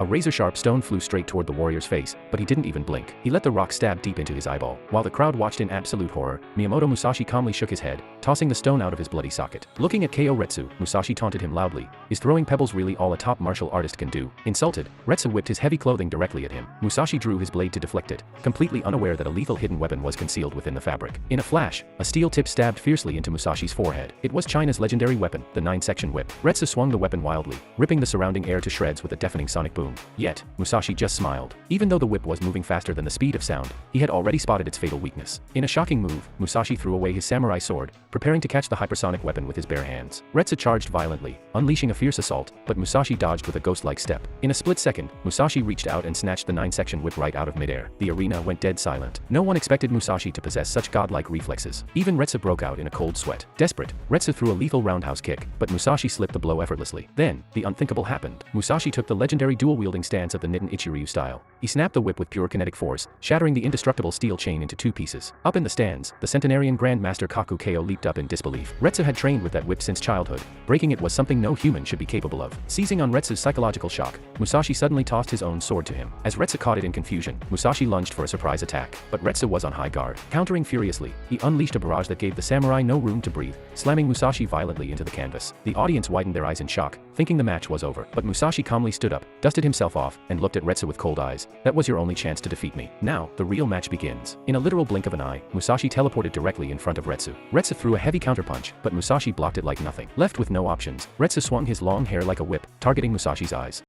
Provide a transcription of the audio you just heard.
A razor-sharp stone flew straight toward the warrior's face, but he didn't even blink. He let the rock stab deep into his eyeball. While the crowd watched in absolute horror, Miyamoto Musashi calmly shook his head, tossing the stone out of his bloody socket. Looking at kaiou Retsu, Musashi taunted him loudly. Is throwing pebbles really all a top martial artist can do? Insulted, Retsu whipped his heavy clothing directly at him. Musashi drew his blade to deflect it, completely unaware that a lethal hidden weapon was concealed within the fabric. In a flash, a steel tip stabbed fiercely into Musashi's forehead. It was China's legendary weapon, the 9-section whip. Retsu swung the weapon wildly, ripping the surrounding air to shreds with a deafening sonic boom. Yet, Musashi just smiled. Even though the whip was moving faster than the speed of sound, he had already spotted its fatal weakness. In a shocking move, Musashi threw away his samurai sword, preparing to catch the hypersonic weapon with his bare hands. Retsu charged violently, unleashing a fierce assault, but Musashi dodged with a ghost-like step. In a split second, Musashi reached out and snatched the 9-section whip right out of midair. The arena went dead silent. No one expected Musashi to possess such godlike reflexes. Even Retsu broke out in a cold sweat. Desperate, Retsu threw a lethal roundhouse kick, but Musashi slipped the blow effortlessly. Then, the unthinkable happened. Musashi took the legendary dual-wielding stance of the Nitten Ichiryu style. He snapped the whip with pure kinetic force, shattering the indestructible steel chain into 2 pieces. Up in the stands, the centenarian Grandmaster kaiou leaped up in disbelief. Retsu had trained with that whip since childhood. Breaking it was something no human should be capable of. Seizing on Retsu's psychological shock, Musashi suddenly tossed his own sword to him. As Retsu caught it in confusion, Musashi lunged for a surprise attack, but Retsu was on high guard. Countering furiously, he unleashed a barrage that gave the samurai no room to breathe, slamming Musashi violently into the canvas. The audience widened their eyes in shock, thinking the match was over. But Musashi calmly stood up, dusted himself off, and looked at Retsu with cold eyes. That was your only chance to defeat me. Now, the real match begins. In a literal blink of an eye, Musashi teleported directly in front of Retsu. Retsu threw a heavy counterpunch, but Musashi blocked it like nothing. Left with no options, Retsu swung his long hair like a whip, targeting Musashi's eyes.